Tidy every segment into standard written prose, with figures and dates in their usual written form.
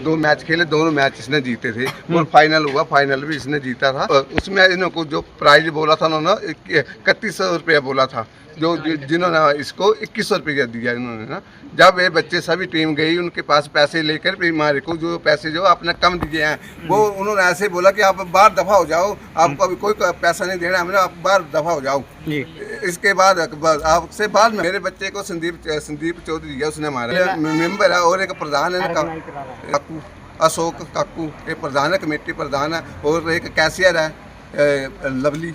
दो मैच खेले, दोनों मैच इसने जीते थे और फाइनल हुआ, फाइनल भी इसने जीता था। उसमें इनको जो प्राइज बोला था उन्होंने 3100 रुपया बोला था, जिन्होंने इसको 2100 रुपया दिया इन्होंने ना। जब ये बच्चे सभी टीम गई उनके पास पैसे लेकर, फिर हमारे को जो पैसे जो आपने कम दिए हैं वो उन्होंने ऐसे बोला कि आप बाहर दफा हो जाओ, आपको अभी कोई पैसा नहीं देना, हमने आप बाहर दफा हो जाओ। इसके बाद आपसे बाद में मेरे बच्चे को संदीप चौधरी है, उसने हमारा मेंबर है और एक प्रधान है काकू, अशोक काकू, एक प्रधान है, कमेटी प्रधान है, और एक कैशियर है लवली,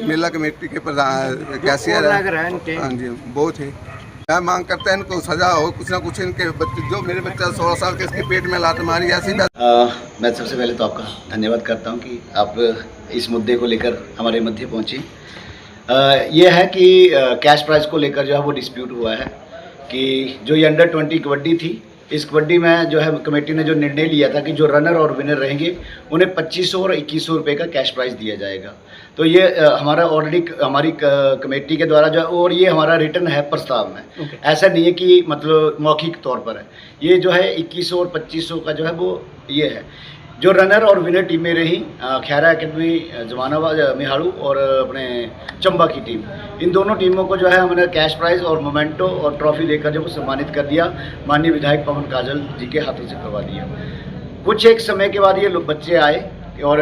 मेला कमेटी के प्रधान कैशियर है। हाँ जी, बहुत ही मैं मांग करता है इनको सजा हो, कुछ ना कुछ इनके बच्चे, जो मेरे बच्चा 16 साल के इसके पेट में लात मारी ऐसी। मैं सबसे पहले तो आपका धन्यवाद करता हूं कि आप इस मुद्दे को लेकर हमारे मध्य पहुंची। ये है कि कैश प्राइज को लेकर जो है वो डिस्प्यूट हुआ है कि जो ये अंडर 20 कबड्डी थी, इस कबड्डी में जो है कमेटी ने जो निर्णय लिया था कि जो रनर और विनर रहेंगे उन्हें 2500 और 2100 रुपये का कैश प्राइज़ दिया जाएगा। तो ये हमारा ऑलरेडी हमारी कमेटी के द्वारा जो है, और ये हमारा रिटर्न है प्रस्ताव में। ऐसा नहीं है कि मतलब मौखिक तौर पर है, ये जो है 2100 और 2500 का जो है वो ये है। जो रनर और विनर टीमें रही खैरा एकेडमी जमानाबाद मिहाड़ू और अपने चंबा की टीम, इन दोनों टीमों को जो है हमने कैश प्राइज़ और मोमेंटो और ट्रॉफी देकर जो सम्मानित कर दिया, माननीय विधायक पवन काजल जी के हाथों से करवा दिया। कुछ एक समय के बाद ये लोग बच्चे आए और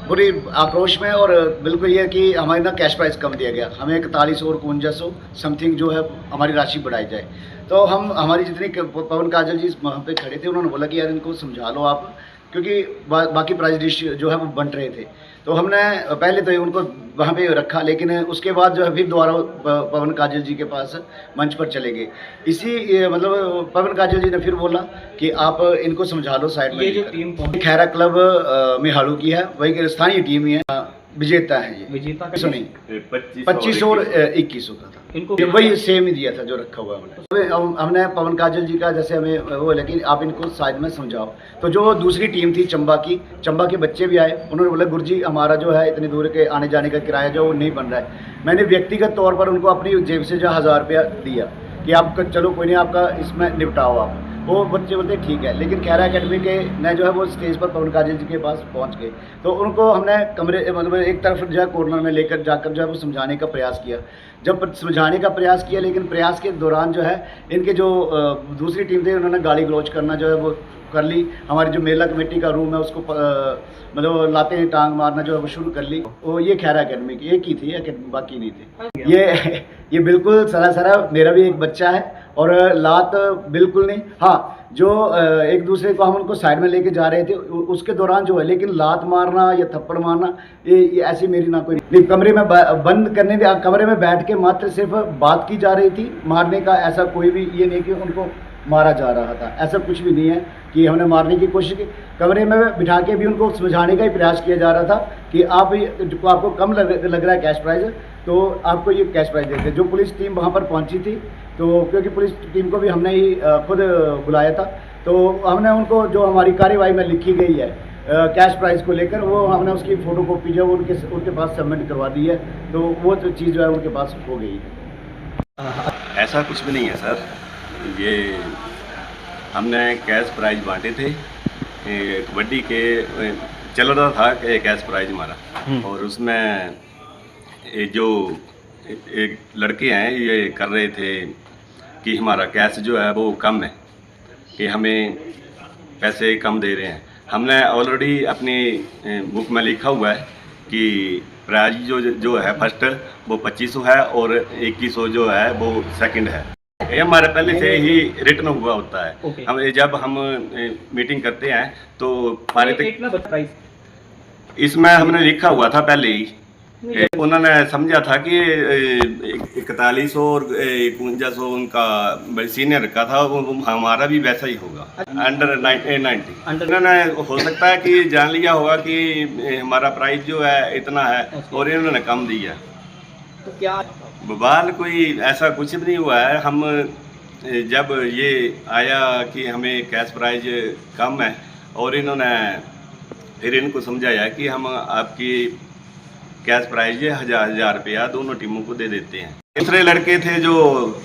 पूरी आक्रोश में, और बिल्कुल ये कि हमारे ना कैश प्राइज़ कम दिया गया, हमें 4100 और 5100 समथिंग जो है हमारी राशि बढ़ाई जाए। तो हम हमारी जितनी पवन काजल जी वहाँ पे खड़े थे, उन्होंने बोला कि यार इनको समझा लो आप, क्योंकि बाकी प्राइज डिश जो है वो बंट रहे थे। तो हमने पहले तो उनको वहाँ पे रखा, लेकिन उसके बाद जो है फिर दोबारा पवन काजल जी के पास मंच पर चले गए। इसी मतलब पवन काजल जी ने फिर बोला कि आप इनको समझा लो साइड में। ये जो टीम खैरा क्लब मिहाड़ू की है, वही स्थानीय टीम ही है, विजेता है। ये विजेता नहीं 2500 और 2100 का था, इनको वही सेम ही दिया था जो रखा हुआ है। हमने पवन काजल जी का जैसे हमें वो, लेकिन आप इनको साइड में समझाओ। तो जो दूसरी टीम थी चंबा की, चंबा के बच्चे भी आए, उन्होंने बोला गुरुजी हमारा जो है इतनी दूर के आने जाने का किराया जो नहीं बन रहा है। मैंने व्यक्तिगत तौर पर उनको अपनी जेब से जो 1000 रुपया दिया कि आप चलो कोई नहीं, आपका इसमें निपटाओ आप। वो बच्चे बोलते ठीक है, लेकिन खैरा एकेडमी के ने जो है वो स्टेज पर पवन काजल जी के पास पहुंच गए। तो उनको हमने कमरे मतलब एक तरफ जो है कॉर्नर में लेकर जाकर जो है वो समझाने का प्रयास किया। जब समझाने का प्रयास किया, लेकिन प्रयास के दौरान जो है इनके जो दूसरी टीम थी, उन्होंने गाली गलौज करना जो है वो कर ली। हमारी जो मेला कमेटी का रूम है उसको मतलब लाते टांग मारना जो है वो शुरू कर ली। वो ये खैरा एकेडमी की एक ही थी, बाकी नहीं थे। ये बिल्कुल सरासरा मेरा भी एक बच्चा है और लात बिल्कुल नहीं। हाँ, जो एक दूसरे को हम उनको साइड में लेके जा रहे थे उसके दौरान जो है, लेकिन लात मारना या थप्पड़ मारना ये ऐसी मेरी ना कोई नहीं। कमरे में बंद करने के कमरे में बैठ के मात्र सिर्फ बात की जा रही थी, मारने का ऐसा कोई भी ये नहीं कि उनको मारा जा रहा था, ऐसा कुछ भी नहीं है कि हमने मारने की कोशिश की। कमरे में बिठा के भी उनको समझाने का ही प्रयास किया जा रहा था कि आपको कम लग रहा है कैश प्राइज़, तो आपको ये कैश प्राइज़ देते। जो पुलिस टीम वहाँ पर पहुँची थी, तो क्योंकि पुलिस टीम को भी हमने ही खुद बुलाया था, तो हमने उनको जो हमारी कार्यवाही में लिखी गई है कैश प्राइज़ को लेकर, वो हमने उसकी फ़ोटोकॉपी जो उनके पास सबमिट करवा दी है। तो वो तो चीज़ जो है उनके पास हो गई है। ऐसा कुछ भी नहीं है सर, ये हमने कैश प्राइज़ बांटे थे, कबड्डी के चल रहा था कि कैश प्राइज़ हमारा, और उसमें ये जो एक लड़के हैं ये कर रहे थे कि हमारा कैश जो है वो कम है, कि हमें पैसे कम दे रहे हैं। हमने ऑलरेडी अपनी बुक में लिखा हुआ है कि प्राइज जो है फर्स्ट वो 2500 है और 2100 जो है वो सेकंड है। ये हमारे पहले से ही रिटर्न हुआ होता है। हम जब हम मीटिंग करते हैं तो हमारे इसमें हमने लिखा हुआ था पहले ही। उन्होंने समझा था कि 4100 और 5100 उनका सीनियर का था, हमारा भी वैसा ही होगा अंडर 90। उन्होंने हो सकता है कि जान लिया होगा कि हमारा प्राइस जो है इतना है और इन्होंने कम दिया। तो क्या बवाल कोई ऐसा कुछ भी नहीं हुआ है। हम जब ये आया कि हमें कैश प्राइज कम है, और इन्होंने फिर इनको समझाया कि हम आपकी कैश प्राइज 1000 रुपया दोनों टीमों को दे देते हैं। दूसरे लड़के थे जो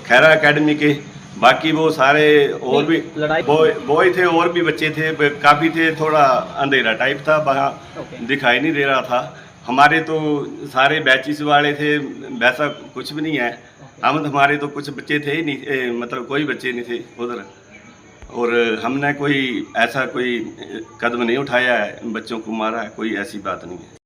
खैरा एकेडमी के, बाकी वो सारे और भी लड़ाई- बॉय थे, और भी बच्चे थे, काफ़ी थे। थोड़ा अंधेरा टाइप था वहाँ, ओके। दिखाई नहीं दे रहा था। हमारे तो सारे बैचिस वाले थे, वैसा कुछ भी नहीं है। हम हमारे तो कुछ बच्चे थे ही नहीं, मतलब कोई बच्चे नहीं थे उधर। और हमने कोई ऐसा कोई कदम नहीं उठाया है, बच्चों को मारा है, कोई ऐसी बात नहीं है।